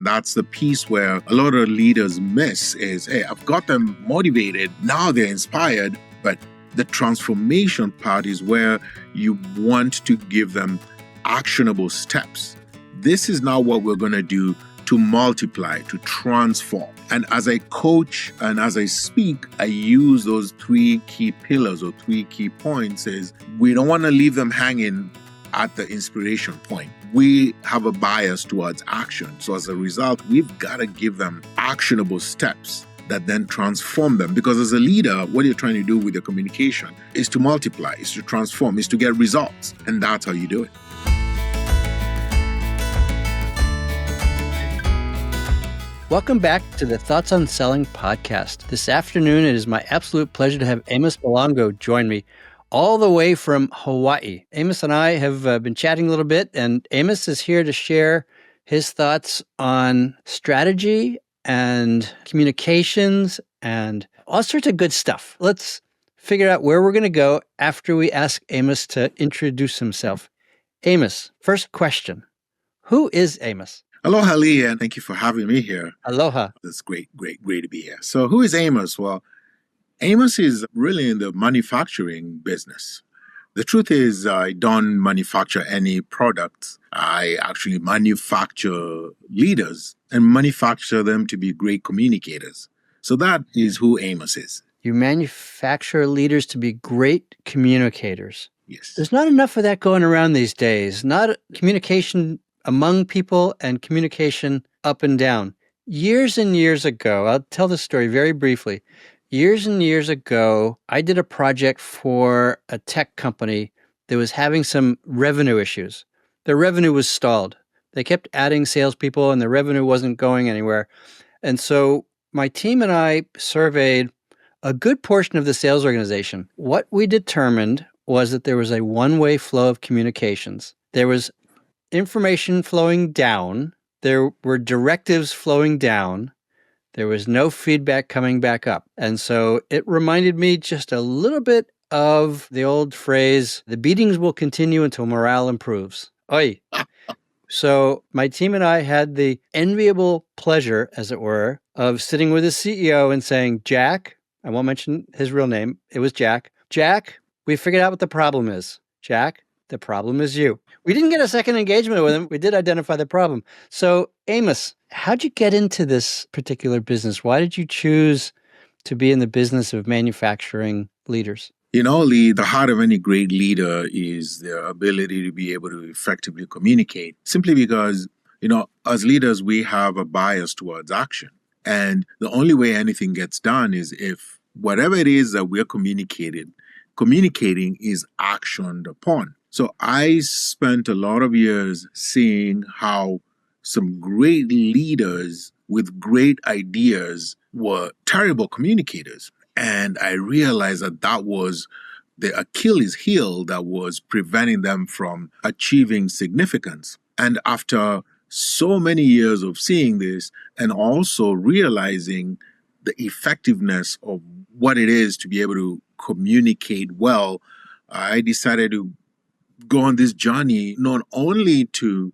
That's the piece where a lot of leaders miss is, hey, I've got them motivated. Now they're inspired. But the transformation part is where you want to give them actionable steps. This is now what we're going to do to multiply, to transform. And as I coach and as I speak, I use those 3 key pillars or 3 key points is we don't want to leave them hanging at the inspiration point. We have a bias towards action. So as a result, we've got to give them actionable steps that then transform them. Because as a leader, what you're trying to do with your communication is to multiply, is to transform, is to get results. And that's how you do it. Welcome back to the Thoughts on Selling podcast. This afternoon, it is my absolute pleasure to have Amos Balongo join me all the way from Hawaii. Amos and I have been chatting a little bit, and Amos is here to share his thoughts on strategy and communications and all sorts of good stuff. Let's figure out where we're going to go after we ask Amos to introduce himself. Amos, first question. Who is Amos? Aloha, Lee, and thank you for having me here. Aloha. It's great to be here. So who is Amos? Well, Amos is really in the manufacturing business. The truth is I don't manufacture any products. I actually manufacture leaders and manufacture them to be great communicators. So that is who Amos is. You manufacture leaders to be great communicators. Yes. There's not enough of that going around these days. Not communication among people and communication up and down. Years and years ago, I'll tell this story very briefly. Years and years ago, I did a project for a tech company that was having some revenue issues. Their revenue was stalled. They kept adding salespeople and the revenue wasn't going anywhere. And so my team and I surveyed a good portion of the sales organization. What we determined was that there was a one-way flow of communications. There was information flowing down. There were directives flowing down. There was no feedback coming back up. And so it reminded me just a little bit of the old phrase, the beatings will continue until morale improves. Oi. So my team and I had the enviable pleasure, as it were, of sitting with the CEO and saying, Jack, I won't mention his real name. It was Jack. Jack, we figured out what the problem is. Jack, the problem is you. We didn't get a second engagement with him. We did identify the problem. So, Amos, how'd you get into this particular business? Why did you choose to be in the business of manufacturing leaders? You know, Lee, the heart of any great leader is their ability to be able to effectively communicate. Simply because, as leaders, we have a bias towards action. And the only way anything gets done is if whatever it is that we're communicating is actioned upon. So I spent a lot of years seeing how some great leaders with great ideas were terrible communicators. And I realized that was the Achilles heel that was preventing them from achieving significance. And after so many years of seeing this and also realizing the effectiveness of what it is to be able to communicate well, I decided to go on this journey not only to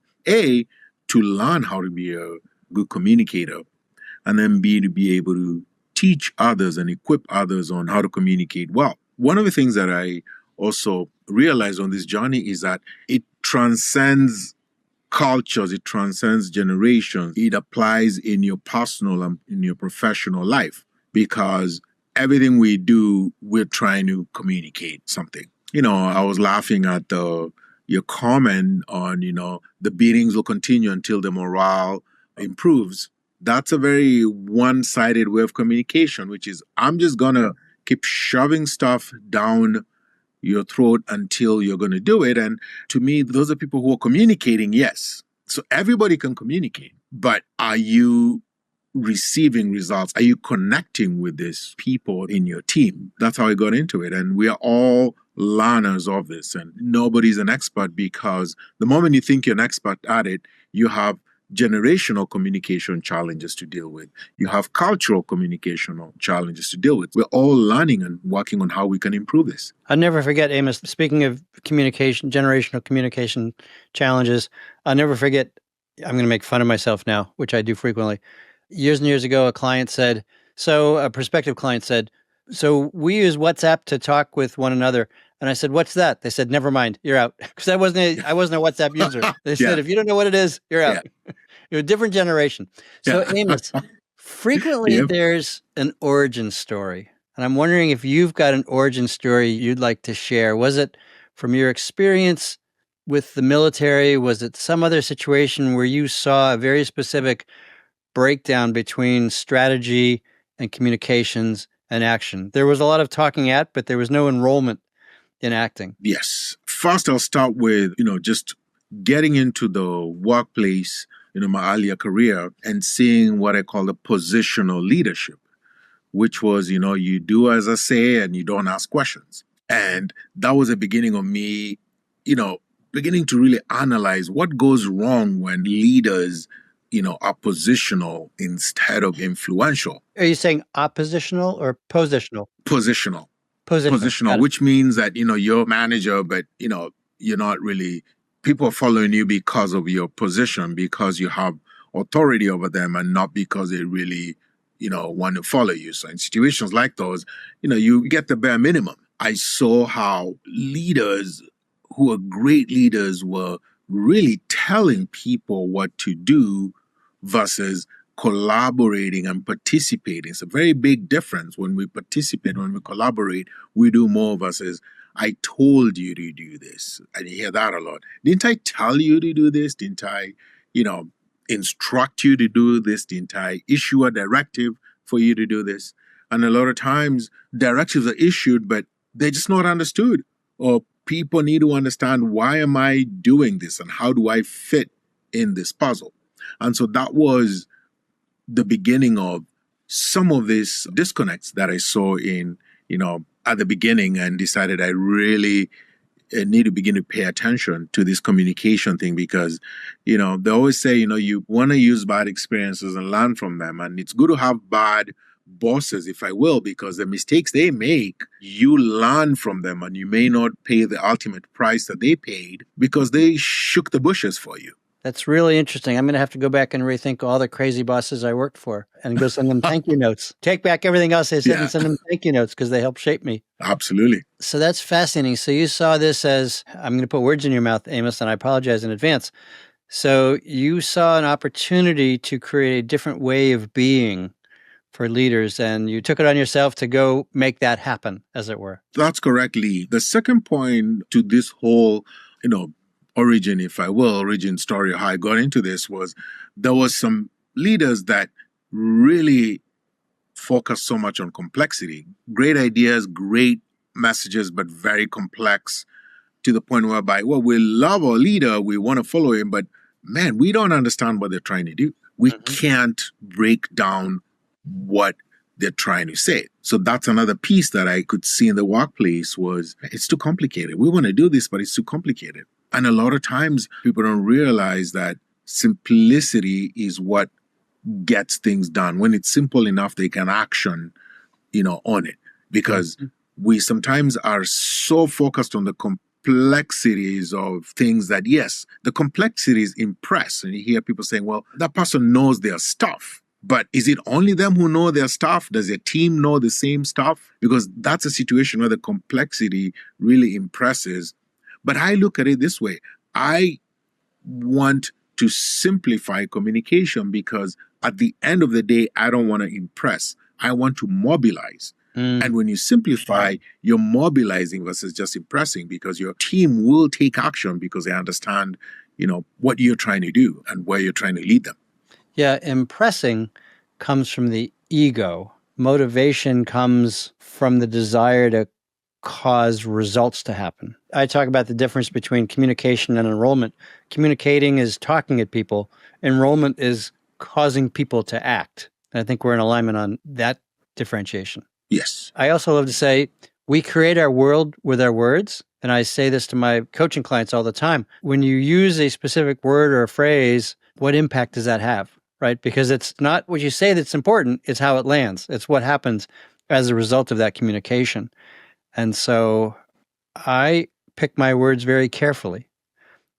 learn how to be a good communicator, and then B, to be able to teach others and equip others on how to communicate well. One of the things that I also realized on this journey is that it transcends cultures, it transcends generations. It applies in your personal and in your professional life, because everything we do, we're trying to communicate something. I was laughing at your comment on, the beatings will continue until the morale improves. That's a very one-sided way of communication, which is I'm just going to keep shoving stuff down your throat until you're going to do it. And to me, those are people who are communicating, yes. So everybody can communicate, but are you receiving results? Are you connecting with these people in your team? That's how I got into it. And we are all learners of this, and nobody's an expert, because the moment you think you're an expert at it, you have generational communication challenges to deal with. You have cultural communication challenges to deal with. We're all learning and working on how we can improve this. I'll never forget, Amos, speaking of communication, generational communication challenges, I'll never forget I'm going to make fun of myself now, which I do frequently. Years and years ago, a prospective client said, so we use WhatsApp to talk with one another. And I said, what's that? They said, never mind, you're out. Because I wasn't a WhatsApp user. They said, if you don't know what it is, you're out. Yeah. You're a different generation. So Amos, frequently there's an origin story. And I'm wondering if you've got an origin story you'd like to share. Was it from your experience with the military? Was it some other situation where you saw a very specific breakdown between strategy and communications and action? There was a lot of talking but there was no enrollment in acting. Yes. First, I'll start with, just getting into the workplace, my earlier career and seeing what I call the positional leadership, which was, you do as I say and you don't ask questions. And that was the beginning of me, beginning to really analyze what goes wrong when leaders, are positional instead of influential. Are you saying oppositional or positional? Positional. Positional, which means that, you're a manager, but, you're not really, people are following you because of your position, because you have authority over them and not because they really, want to follow you. So in situations like those, you get the bare minimum. I saw how leaders who are great leaders were really telling people what to do versus collaborating and participating. It's a very big difference. When we participate, when we collaborate, we do more versus I told you to do this. And you hear that a lot. Didn't I tell you to do this? Didn't I, instruct you to do this? Didn't I issue a directive for you to do this? And a lot of times directives are issued, but they're just not understood. Or people need to understand, why am I doing this and how do I fit in this puzzle? And so that was the beginning of some of these disconnects that I saw in, at the beginning, and decided I really need to begin to pay attention to this communication thing because, they always say, you want to use bad experiences and learn from them. And it's good to have bad bosses, if I will, because the mistakes they make, you learn from them and you may not pay the ultimate price that they paid because they shook the bushes for you. That's really interesting. I'm going to have to go back and rethink all the crazy bosses I worked for and go send them thank you notes. Take back everything else they said and send them thank you notes because they helped shape me. Absolutely. So that's fascinating. So you saw this as, I'm going to put words in your mouth, Amos, and I apologize in advance. So you saw an opportunity to create a different way of being for leaders, and you took it on yourself to go make that happen, as it were. That's correct, Lee. The second point to this whole, origin, if I will, origin story, how I got into this was there was some leaders that really focused so much on complexity. Great ideas, great messages, but very complex to the point whereby, well, we love our leader, we want to follow him, but man, we don't understand what they're trying to do. We can't break down what they're trying to say. So that's another piece that I could see in the workplace was it's too complicated. We want to do this, but it's too complicated. And a lot of times people don't realize that simplicity is what gets things done. When it's simple enough, they can action, on it. Because we sometimes are so focused on the complexities of things that, yes, the complexities impress. And you hear people saying, well, that person knows their stuff. But is it only them who know their stuff? Does their team know the same stuff? Because that's a situation where the complexity really impresses. But I look at it this way. I want to simplify communication because at the end of the day, I don't want to impress. I want to mobilize. And when you simplify, you're mobilizing versus just impressing because your team will take action because they understand, what you're trying to do and where you're trying to lead them. Yeah, impressing comes from the ego. Motivation comes from the desire to cause results to happen. I talk about the difference between communication and enrollment. Communicating is talking at people. Enrollment is causing people to act. And I think we're in alignment on that differentiation. Yes. I also love to say we create our world with our words. And I say this to my coaching clients all the time. When you use a specific word or a phrase, what impact does that have? Right? Because it's not what you say that's important, it's how it lands. It's what happens as a result of that communication. And so I pick my words very carefully.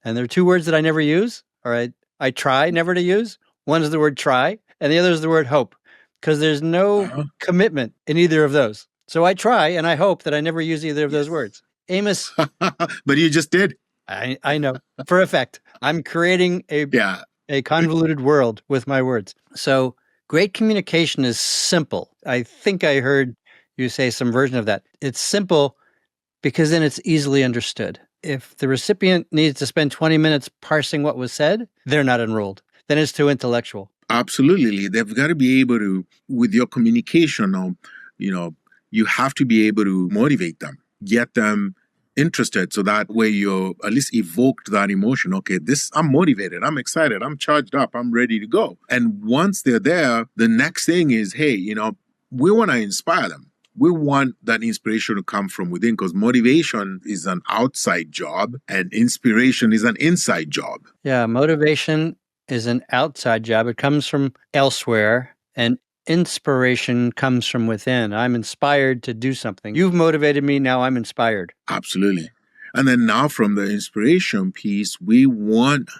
And there are two words that I never use. All right. I try never to use. One is the word try, and the other is the word hope, because there's no commitment in either of those. So I try and I hope that I never use either of those words. Amos. But you just did. I know for a fact. I'm creating a convoluted world with my words. So great communication is simple. I think I heard you say some version of that. It's simple because then it's easily understood. If the recipient needs to spend 20 minutes parsing what was said, they're not enrolled. Then it's too intellectual. Absolutely. They've got to be able to, with your communication, you have to be able to motivate them, get them interested, so that way you at least evoked that emotion. Okay, I'm motivated, I'm excited, I'm charged up, I'm ready to go. And once they're there, the next thing is, hey, we want to inspire them. We want that inspiration to come from within, because motivation is an outside job and inspiration is an inside job. Yeah, motivation is an outside job. It comes from elsewhere, and inspiration comes from within. I'm inspired to do something. You've motivated me, now I'm inspired. Absolutely. And then now from the inspiration piece, we want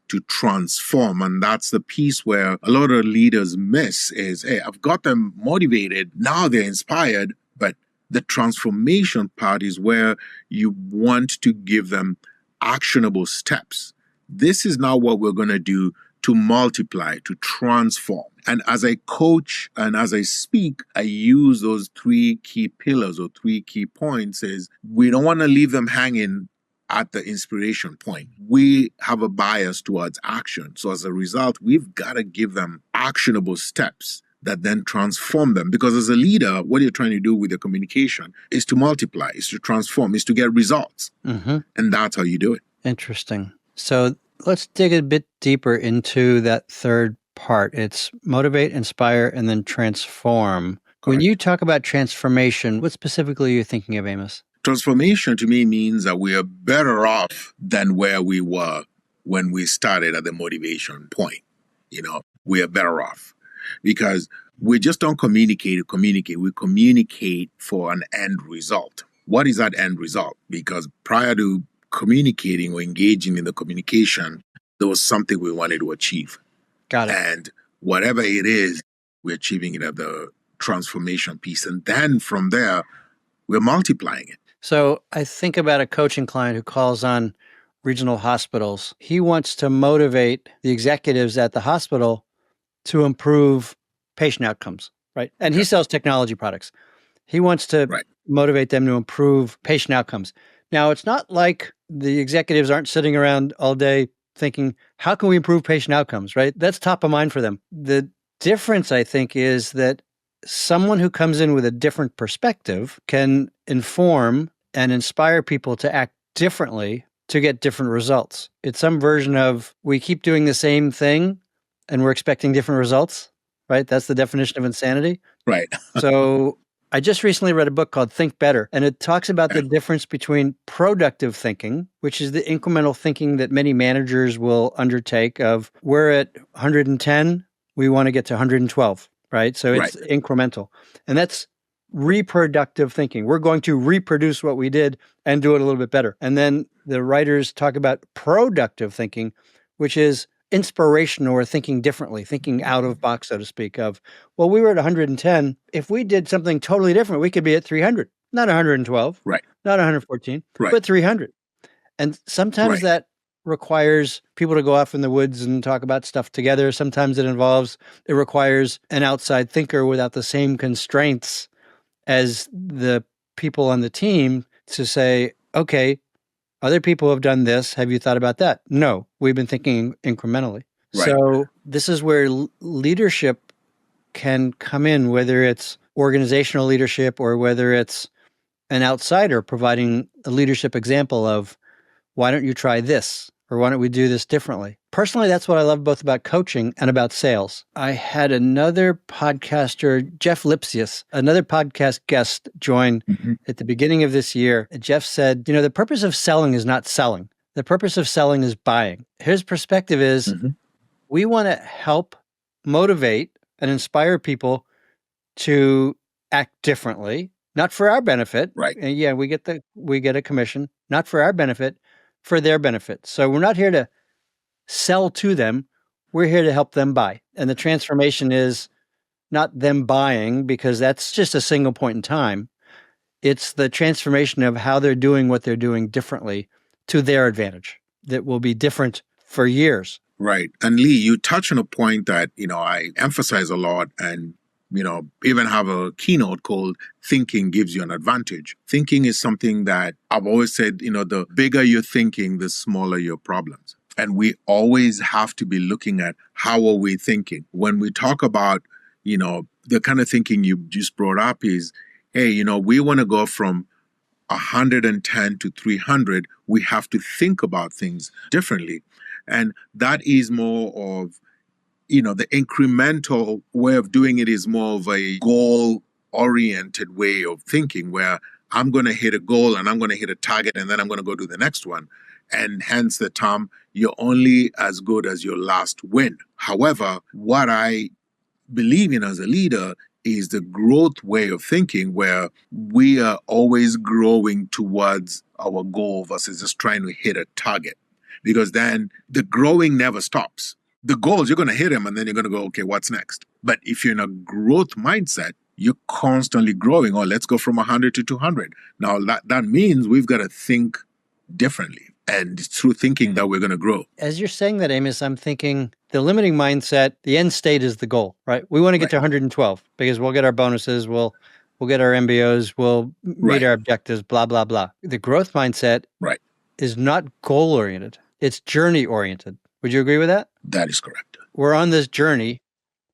to transform. And that's the piece where a lot of leaders miss is, hey, I've got them motivated. Now they're inspired. But the transformation part is where you want to give them actionable steps. This is now what we're going to do to multiply, to transform. And as I coach and as I speak, I use those 3 key pillars or 3 key points. Is we don't want to leave them hanging at the inspiration point. We have a bias towards action. So as a result, we've got to give them actionable steps that then transform them. Because as a leader, what you're trying to do with your communication is to multiply, is to transform, is to get results. Mm-hmm. And that's how you do it. Interesting. So let's dig a bit deeper into that third part. It's motivate, inspire, and then transform. Correct. When you talk about transformation, what specifically are you thinking of, Amos? Transformation to me means that we are better off than where we were when we started at the motivation point. We are better off because we just don't communicate to communicate. We communicate for an end result. What is that end result? Because prior to communicating or engaging in the communication, there was something we wanted to achieve. Got it. And whatever it is, we're achieving it at the transformation piece. And then from there, we're multiplying it. So I think about a coaching client who calls on regional hospitals. He wants to motivate the executives at the hospital to improve patient outcomes, right? And he sells technology products. He wants to motivate them to improve patient outcomes. Now, it's not like the executives aren't sitting around all day thinking, how can we improve patient outcomes, right? That's top of mind for them. The difference, I think, is that someone who comes in with a different perspective can inform and inspire people to act differently to get different results. It's some version of we keep doing the same thing and we're expecting different results, right? That's the definition of insanity. Right. So I just recently read a book called Think Better, and it talks about the difference between productive thinking, which is the incremental thinking that many managers will undertake of we're at 110, we want to get to 112, right? So it's incremental. And that's reproductive thinking. We're going to reproduce what we did and do it a little bit better. And then the writers talk about productive thinking, which is inspirational or thinking differently, thinking out of box, so to speak, of, well, we were at 110. If we did something totally different, we could be at 300, not 112, not 114, but 300. And sometimes that requires people to go off in the woods and talk about stuff together. Sometimes it requires an outside thinker without the same constraints as the people on the team to say, okay, other people have done this. Have you thought about that? No, we've been thinking incrementally. Right. So this is where leadership can come in, whether it's organizational leadership or whether it's an outsider providing a leadership example of, why don't you try this? Or why don't we do this differently? Personally, that's what I love both about coaching and about sales. I had another podcaster, Jeff Lipsius, another podcast guest join at the beginning of this year. Jeff said, the purpose of selling is not selling. The purpose of selling is buying. His perspective is we want to help motivate and inspire people to act differently, not for our benefit. Right. And yeah, we get a commission, not for our benefit, for their benefit. So we're not here to sell to them. We're here to help them buy. And the transformation is not them buying, because that's just a single point in time. It's the transformation of how they're doing what they're doing differently to their advantage that will be different for years. Right. And Lee, you touch on a point that, I emphasize a lot and, even have a keynote called Thinking Gives You an Advantage. Thinking is something that I've always said, the bigger you're thinking, the smaller your problems. And we always have to be looking at how are we thinking. When we talk about, the kind of thinking you just brought up is, hey, we want to go from 110 to 300. We have to think about things differently. And that is more of, the incremental way of doing it is more of a goal-oriented way of thinking, where I'm going to hit a goal and I'm going to hit a target and then I'm going to go do the next one. And hence the term, you're only as good as your last win. However, what I believe in as a leader is the growth way of thinking, where we are always growing towards our goal versus just trying to hit a target. Because then the growing never stops. The goals, you're going to hit them and then you're going to go, okay, what's next? But if you're in a growth mindset, you're constantly growing. Oh, let's go from 100 to 200. Now, that means we've got to think differently. And it's through thinking that we're going to grow. As you're saying that, Amos, I'm thinking the limiting mindset, the end state is the goal, right? We want to get to 112 because we'll get our bonuses, we'll get our MBOs, we'll meet our objectives, blah, blah, blah. The growth mindset is not goal-oriented. It's journey-oriented. Would you agree with that? That is correct. We're on this journey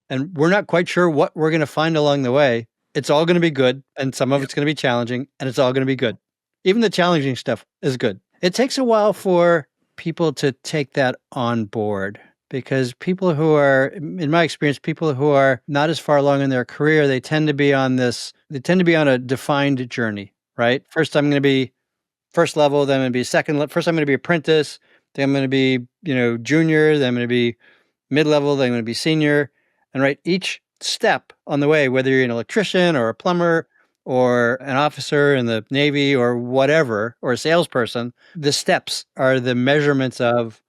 and we're not quite sure what we're going to find along the way. It's all going to be good, and some of it's going to be challenging, and it's all going to be good. Even the challenging stuff is good. It takes a while for people to take that on board, because people who are, in my experience, people who are not as far along in their career, they tend to be on a defined journey, right? First, I'm going to be first level, then I'm going to be second level. First, I'm going to be apprentice, then I'm going to be, junior, then I'm going to be mid-level, then I'm going to be senior. And right, each step on the way, whether you're an electrician or a plumber or an officer in the Navy or whatever, or a salesperson, the steps are the measurements of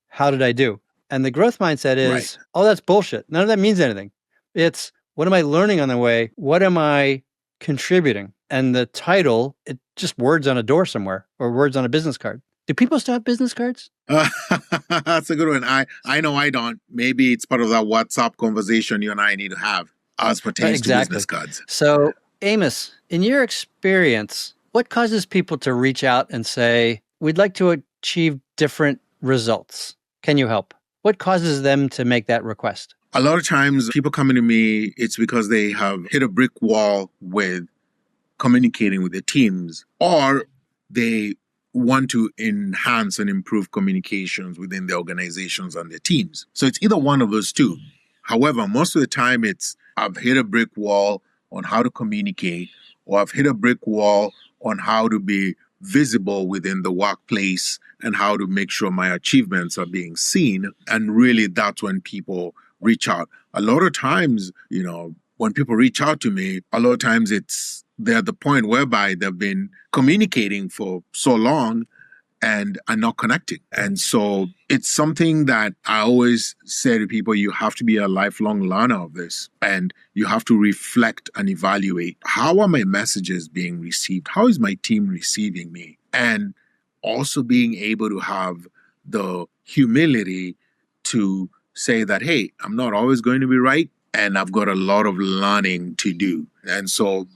how did I do? And the growth mindset is, oh, that's bullshit. None of that means anything. It's, what am I learning on the way? What am I contributing? And the title, it's just words on a door somewhere or words on a business card. Do people still have business cards? That's a good one. I know I don't. Maybe it's part of that WhatsApp conversation you and I need to have as pertains to business cards. So, Amos, in your experience, what causes people to reach out and say, we'd like to achieve different results? Can you help? What causes them to make that request? A lot of times people coming to me, it's because they have hit a brick wall with communicating with their teams, or they want to enhance and improve communications within the organizations and their teams. So it's either one of those two. However, most of the time it's, I've hit a brick wall on how to communicate, or I've hit a brick wall on how to be visible within the workplace and how to make sure my achievements are being seen. And really, that's when people reach out. A lot of times, when people reach out to me, a lot of times they're at the point whereby they've been communicating for so long and are not connecting. And so it's something that I always say to people, you have to be a lifelong learner of this, and you have to reflect and evaluate, how are my messages being received? How is my team receiving me? And also being able to have the humility to say that, hey, I'm not always going to be right, and I've got a lot of learning to do. And so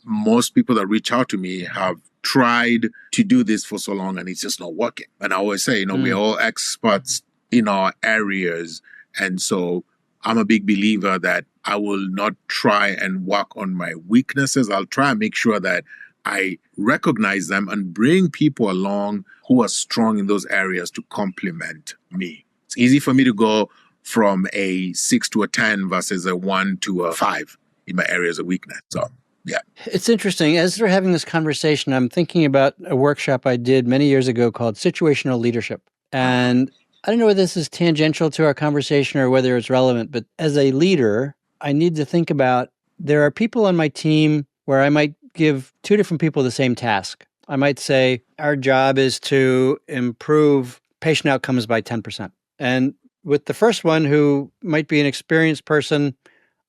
most people that reach out to me have tried to do this for so long and it's just not working. And I always say, we're all experts in our areas. And so I'm a big believer that I will not try and work on my weaknesses. I'll try and make sure that I recognize them and bring people along who are strong in those areas to complement me. It's easy for me to go from a 6 to a 10 versus a 1 to a 5 in my areas of weakness. So, yeah. It's interesting. As we're having this conversation, I'm thinking about a workshop I did many years ago called Situational Leadership. And I don't know whether this is tangential to our conversation or whether it's relevant, but as a leader, I need to think about, there are people on my team where I might give two different people the same task. I might say, our job is to improve patient outcomes by 10%. And with the first one, who might be an experienced person,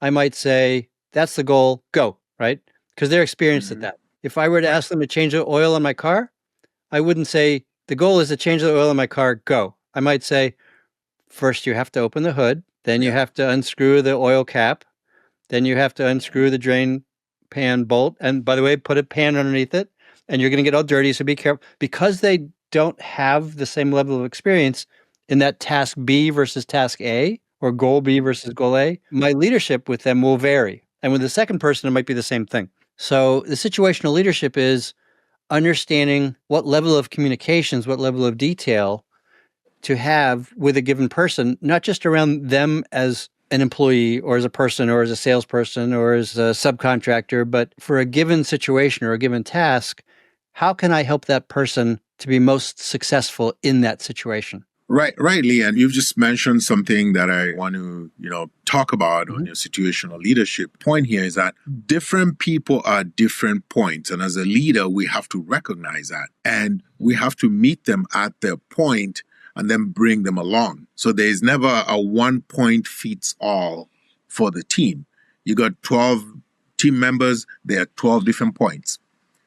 I might say, that's the goal, go, right? Because they're experienced at that. If I were to ask them to change the oil in my car, I wouldn't say, the goal is to change the oil in my car, go. I might say, first you have to open the hood, then you have to unscrew the oil cap, then you have to unscrew the drain pan bolt. And by the way, put a pan underneath it, and you're going to get all dirty. So be careful. Because they don't have the same level of experience in that task B versus task A, or goal B versus goal A, my leadership with them will vary. And with the second person, it might be the same thing. So the situational leadership is understanding what level of communications, what level of detail to have with a given person, not just around them as an employee or as a person or as a salesperson or as a subcontractor, but for a given situation or a given task, how can I help that person to be most successful in that situation? Right, Lee. And you've just mentioned something that I want to, talk about on your situational leadership. Point here is that different people are at different points. And as a leader, we have to recognize that. And we have to meet them at their point and then bring them along. So there's never a one point fits all for the team. You got 12 team members, there are 12 different points.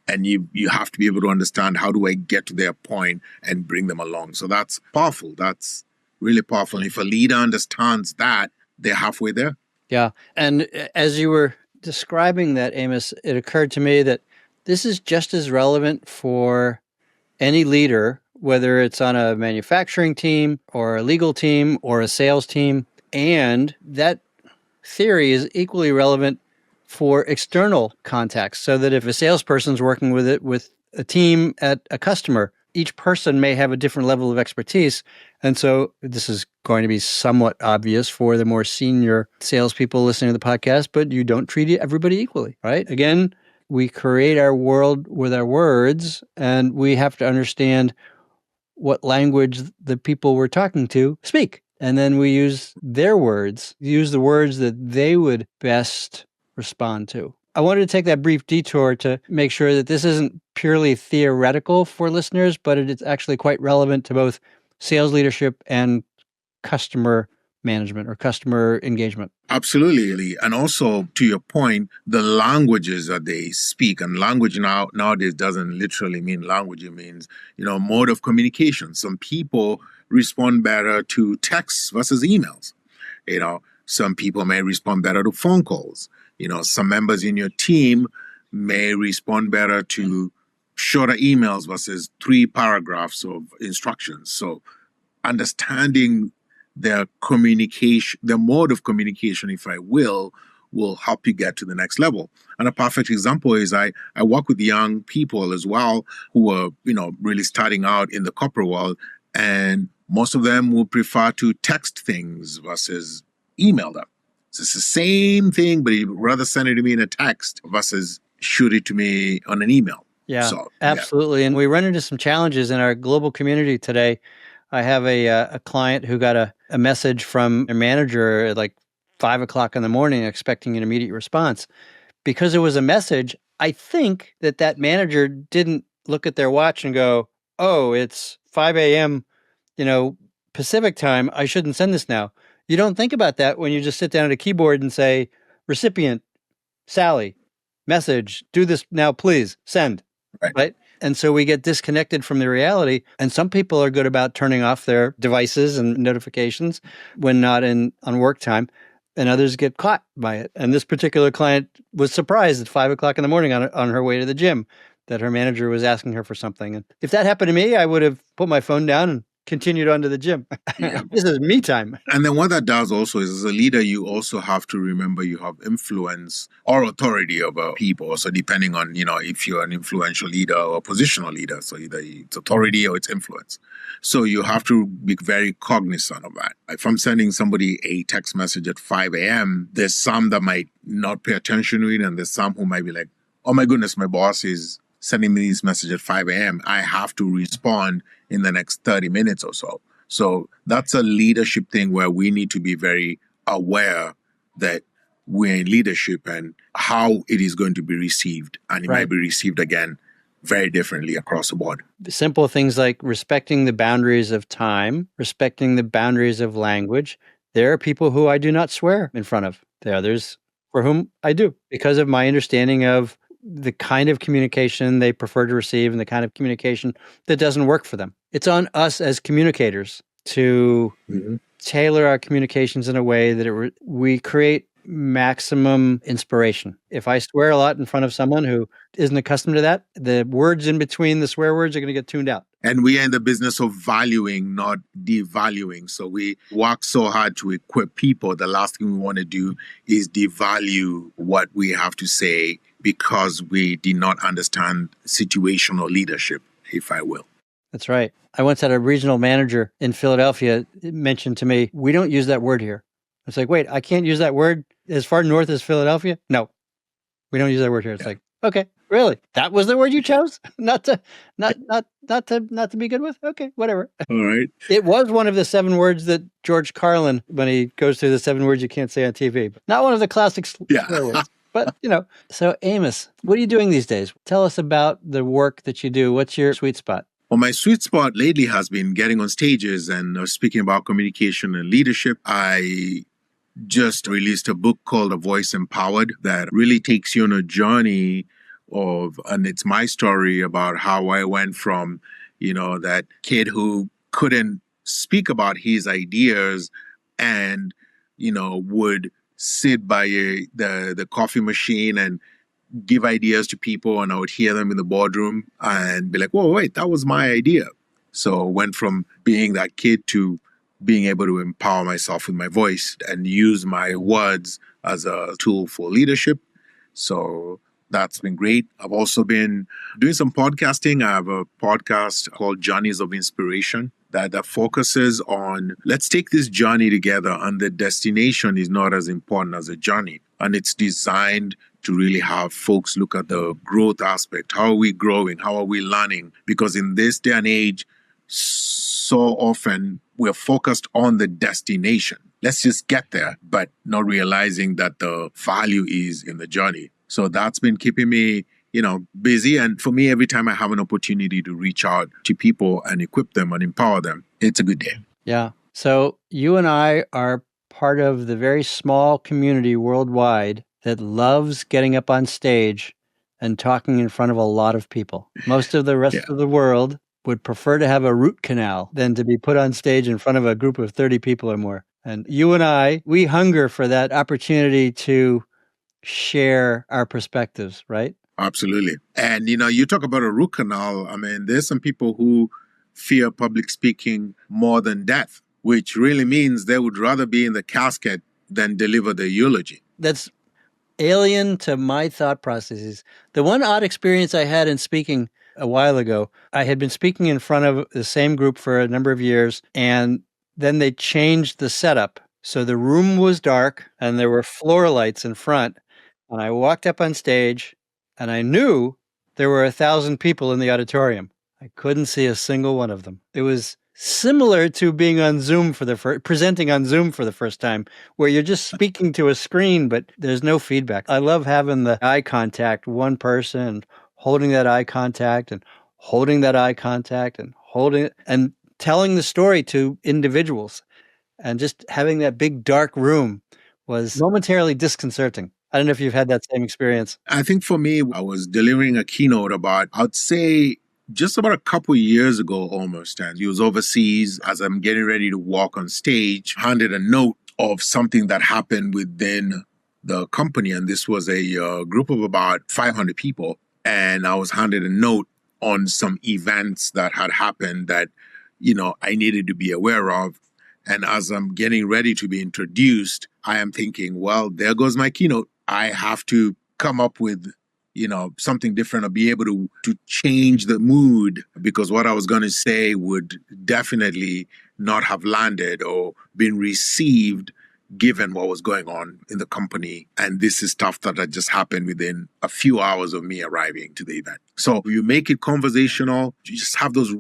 And you have to be able to understand, how do I get to their point and bring them along? So that's powerful. That's really powerful. And if a leader understands that, they're halfway there. Yeah. And as you were describing that, Amos, it occurred to me that this is just as relevant for any leader, whether it's on a manufacturing team or a legal team or a sales team. And that theory is equally relevant for external contacts, so that if a salesperson's working with a team at a customer, each person may have a different level of expertise. And so this is going to be somewhat obvious for the more senior salespeople listening to the podcast, but you don't treat everybody equally, right? Again, we create our world with our words, and we have to understand what language the people we're talking to speak. And then we use their words, use the words that they would best respond to. I wanted to take that brief detour to make sure that this isn't purely theoretical for listeners, but it's actually quite relevant to both sales leadership and customer management or customer engagement. Absolutely, Lee. And also, to your point, the languages that they speak, and language nowadays doesn't literally mean language. It means, mode of communication. Some people respond better to texts versus emails. Some people may respond better to phone calls. Some members in your team may respond better to shorter emails versus 3 paragraphs of instructions. So understanding their communication, their mode of communication, if I will help you get to the next level. And a perfect example is I work with young people as well who are, really starting out in the corporate world, and most of them will prefer to text things versus email them. So it's the same thing, but you'd rather send it to me in a text versus shoot it to me on an email. Yeah, absolutely. Yeah. And we run into some challenges in our global community today. I have a client who got a message from a manager at like 5 o'clock in the morning expecting an immediate response. Because it was a message, I think that manager didn't look at their watch and go, oh, it's 5 a.m., Pacific time. I shouldn't send this now. You don't think about that when you just sit down at a keyboard and say, recipient, Sally, message, do this now, please, send. Right? And so we get disconnected from the reality. And some people are good about turning off their devices and notifications when not on work time, and others get caught by it. And this particular client was surprised at 5 o'clock in the morning on her way to the gym that her manager was asking her for something. And if that happened to me, I would have put my phone down and continued on to the gym. Yeah. This is me time. And then what that does also is, as a leader, you also have to remember you have influence or authority over people. So depending on, if you're an influential leader or a positional leader, so either it's authority or it's influence. So you have to be very cognizant of that. If I'm sending somebody a text message at 5 a.m., there's some that might not pay attention to it, and there's some who might be like, oh my goodness, my boss is sending me this message at 5 a.m. I have to respond in the next 30 minutes or so. So that's a leadership thing where we need to be very aware that we're in leadership and how it is going to be received. And it might be received again very differently across the board. Simple things like respecting the boundaries of time, respecting the boundaries of language. There are people who I do not swear in front of. There are others for whom I do, because of my understanding of the kind of communication they prefer to receive and the kind of communication that doesn't work for them. It's on us as communicators to tailor our communications in a way that we create maximum inspiration. If I swear a lot in front of someone who isn't accustomed to that, the words in between the swear words are going to get tuned out. And we are in the business of valuing, not devaluing. So we work so hard to equip people. The last thing we want to do is devalue what we have to say because we did not understand situational leadership, if I will. That's right. I once had a regional manager in Philadelphia mention to me, we don't use that word here. It's like, wait, I can't use that word as far north as Philadelphia? No, we don't use that word here. It's like, okay, really? That was the word you chose? Not to be good with? Okay, whatever. All right. It was one of the 7 words that George Carlin, when he goes through the 7 words you can't say on TV, but not one of the classic swear words. But, so Amos, what are you doing these days? Tell us about the work that you do. What's your sweet spot? Well, my sweet spot lately has been getting on stages and speaking about communication and leadership. I just released a book called A Voice Empowered that really takes you on a journey and it's my story about how I went from, that kid who couldn't speak about his ideas and, would sit by the coffee machine and give ideas to people, and I would hear them in the boardroom and be like, whoa, wait, that was my idea. So went from being that kid to being able to empower myself with my voice and use my words as a tool for leadership. So that's been great. I've also been doing some podcasting. I have a podcast called Journeys of Inspiration that focuses on, let's take this journey together, and the destination is not as important as the journey. And it's designed to really have folks look at the growth aspect. How are we growing? How are we learning? Because in this day and age, so often we're focused on the destination. Let's just get there, but not realizing that the value is in the journey. So that's been keeping me, busy. And for me, every time I have an opportunity to reach out to people and equip them and empower them, it's a good day. Yeah. So you and I are part of the very small community worldwide that loves getting up on stage and talking in front of a lot of people. Most of the rest of the world would prefer to have a root canal than to be put on stage in front of a group of 30 people or more. And you and I, we hunger for that opportunity to share our perspectives, right? Absolutely. And, you talk about a root canal. I mean, there's some people who fear public speaking more than death, which really means they would rather be in the casket than deliver the eulogy. That's alien to my thought processes. The one odd experience I had in speaking a while ago, I had been speaking in front of the same group for a number of years, and then they changed the setup. So the room was dark and there were floor lights in front. And I walked up on stage and I knew there were 1,000 people in the auditorium. I couldn't see a single one of them. It was similar to being on Zoom presenting on Zoom for the first time, where you're just speaking to a screen, but there's no feedback. I love having the eye contact, one person holding that eye contact and holding that eye contact and holding it and telling the story to individuals. And just having that big dark room was momentarily disconcerting. I don't know if you've had that same experience. I think for me, I was delivering a keynote I'd say just about a couple of years ago almost. And he was overseas. As I'm getting ready to walk on stage, handed a note of something that happened within the company. And this was a group of about 500 people. And I was handed a note on some events that had happened that, I needed to be aware of. And as I'm getting ready to be introduced, I am thinking, well, there goes my keynote. I have to come up with, something different or be able to change the mood, because what I was going to say would definitely not have landed or been received given what was going on in the company. And this is stuff that had just happened within a few hours of me arriving to the event. So you make it conversational. You just have those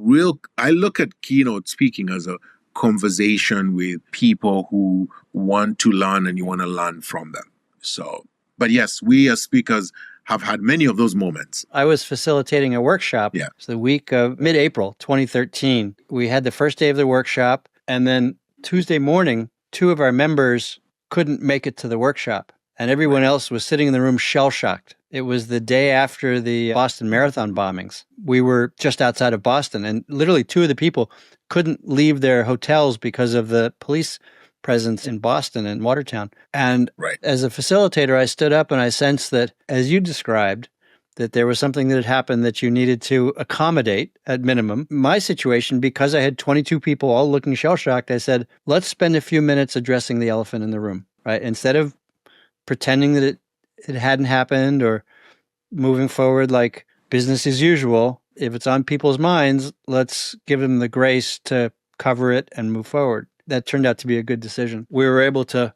I look at keynote speaking as a conversation with people who want to learn and you want to learn from them. So, but yes, we as speakers have had many of those moments. I was facilitating a workshop. Yeah. It's the week of mid-April 2013. We had the first day of the workshop, and then Tuesday morning, 2 of our members couldn't make it to the workshop, and everyone else was sitting in the room shell-shocked. It was the day after the Boston Marathon bombings. We were just outside of Boston, and literally 2 of the people couldn't leave their hotels because of the police presence in Boston and Watertown. And as a facilitator, I stood up and I sensed that, as you described, that there was something that had happened that you needed to accommodate at minimum. My situation, because I had 22 people all looking shell-shocked, I said, let's spend a few minutes addressing the elephant in the room, right? Instead of pretending that it hadn't happened or moving forward like business as usual, if it's on people's minds, let's give them the grace to cover it and move forward. That turned out to be a good decision. We were able to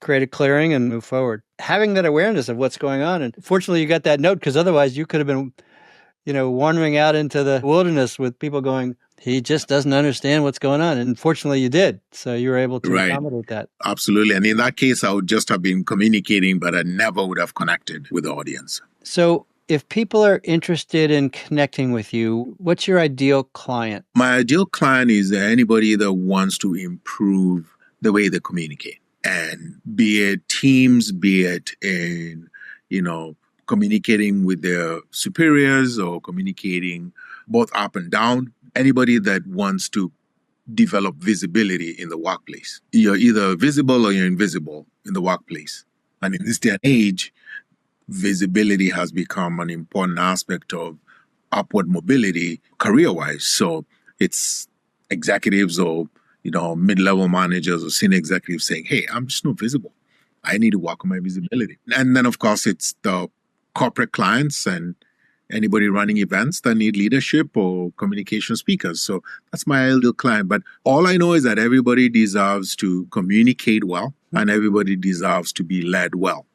create a clearing and move forward. Having that awareness of what's going on. And fortunately, you got that note, because otherwise you could have been, wandering out into the wilderness with people going, he just doesn't understand what's going on. And fortunately, you did. So you were able to accommodate that. Absolutely. And in that case, I would just have been communicating, but I never would have connected with the audience. So if people are interested in connecting with you, what's your ideal client? My ideal client is anybody that wants to improve the way they communicate. And be it teams, be it in, communicating with their superiors or communicating both up and down. Anybody that wants to develop visibility in the workplace. You're either visible or you're invisible in the workplace. And in this day and age, visibility has become an important aspect of upward mobility career-wise. So it's executives or, mid-level managers or senior executives saying, hey, I'm just not visible. I need to work on my visibility. And then, of course, it's the corporate clients and anybody running events that need leadership or communication speakers. So that's my ideal client. But all I know is that everybody deserves to communicate well and everybody deserves to be led well.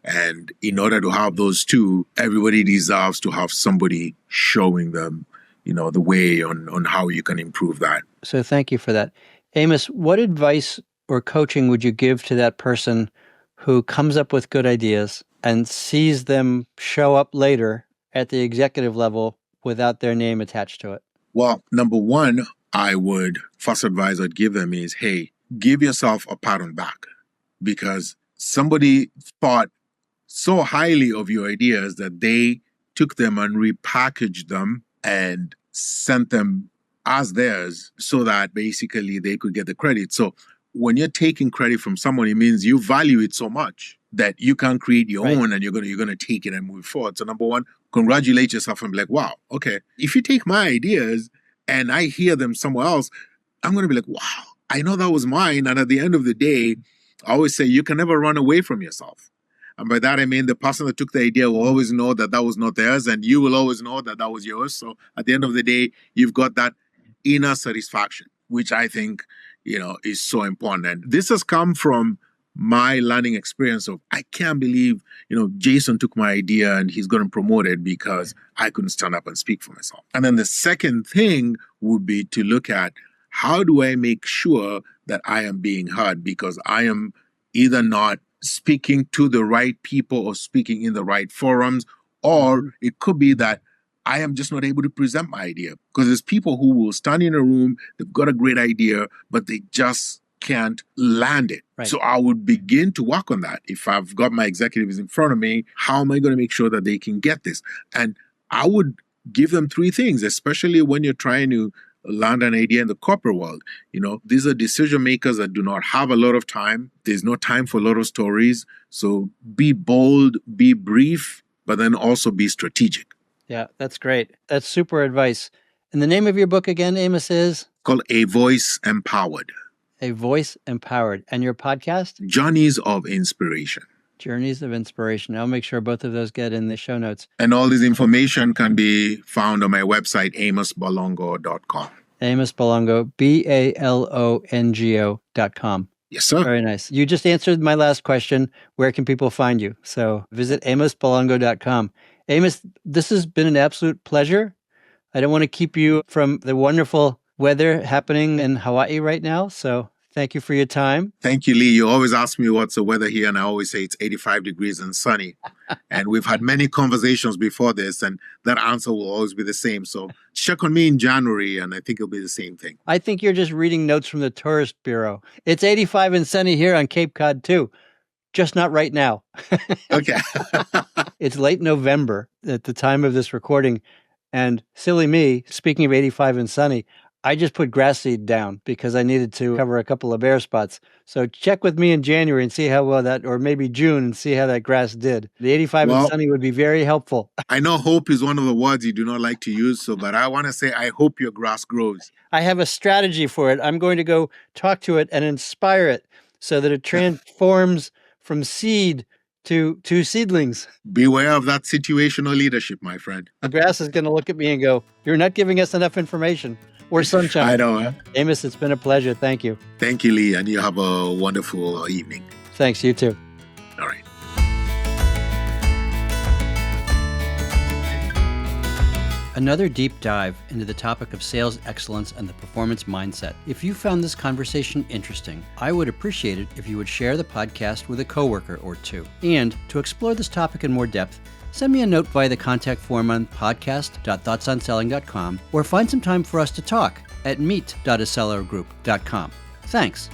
And in order to have those two, everybody deserves to have somebody showing them, the way on how you can improve that. So thank you for that. Amos, what advice or coaching would you give to that person who comes up with good ideas and sees them show up later at the executive level without their name attached to it? Well, number one, first advice I'd give them is, hey, give yourself a pat on the back, because somebody thought so highly of your ideas that they took them and repackaged them and sent them as theirs so that basically they could get the credit. So when you're taking credit from someone, it means you value it so much that you can create your own and you're gonna take it and move forward. So number one, congratulate yourself and be like, wow, okay. If you take my ideas and I hear them somewhere else, I'm gonna be like, wow, I know that was mine. And at the end of the day, I always say you can never run away from yourself. And by that, I mean the person that took the idea will always know that that was not theirs, and you will always know that that was yours. So at the end of the day, you've got that inner satisfaction, which I think, is so important. And this has come from my learning experience of, I can't believe, Jason took my idea and he's gotten promoted because I couldn't stand up and speak for myself. And then the second thing would be to look at, how do I make sure that I am being heard? Because I am either not speaking to the right people or speaking in the right forums, or it could be that I am just not able to present my idea. Because there's people who will stand in a room, they've got a great idea, but they just can't land it. Right. So I would begin to work on that. If I've got my executives in front of me, how am I going to make sure that they can get this? And I would give them 3 things, especially when you're trying to land an idea in the corporate world. These are decision makers that do not have a lot of time. There's no time for a lot of stories. So be bold, be brief, but then also be strategic. Yeah, that's great. That's super advice. And the name of your book again, Amos, is? Called A Voice Empowered. A Voice Empowered. And your podcast? Journeys of Inspiration. Journeys of Inspiration. I'll make sure both of those get in the show notes. And all this information can be found on my website, amosbalongo.com. Amos Balongo, BALONGO.com. Yes, sir. Very nice. You just answered my last question. Where can people find you? So visit amosbalongo.com. Amos, this has been an absolute pleasure. I don't want to keep you from the wonderful weather happening in Hawaii right now. So Thank you for your time. Thank you, Lee. You always ask me what's the weather here, and I always say it's 85 degrees and sunny. And we've had many conversations before this, and that answer will always be the same. So check on me in January, and I think it'll be the same thing. I think you're just reading notes from the Tourist Bureau. It's 85 and sunny here on Cape Cod, too. Just not right now. Okay. It's late November at the time of this recording. And silly me, speaking of 85 and sunny, I just put grass seed down because I needed to cover a couple of bare spots. So check with me in January and see how well that, or maybe June, and see how that grass did. The 85 and sunny would be very helpful. I know hope is one of the words you do not like to use, but I want to say I hope your grass grows. I have a strategy for it. I'm going to go talk to it and inspire it so that it transforms from seed to seedlings. Beware of that situational leadership, my friend. The grass is going to look at me and go, "You're not giving us enough information or sunshine." I know. Huh? Amos, it's been a pleasure. Thank you. Thank you, Lee, and you have a wonderful evening. Thanks, you too. All right. Another deep dive into the topic of sales excellence and the performance mindset. If you found this conversation interesting, I would appreciate it if you would share the podcast with a coworker or two. And to explore this topic in more depth, send me a note via the contact form on podcast.thoughtsonselling.com or find some time for us to talk at meet.acellergroup.com. Thanks.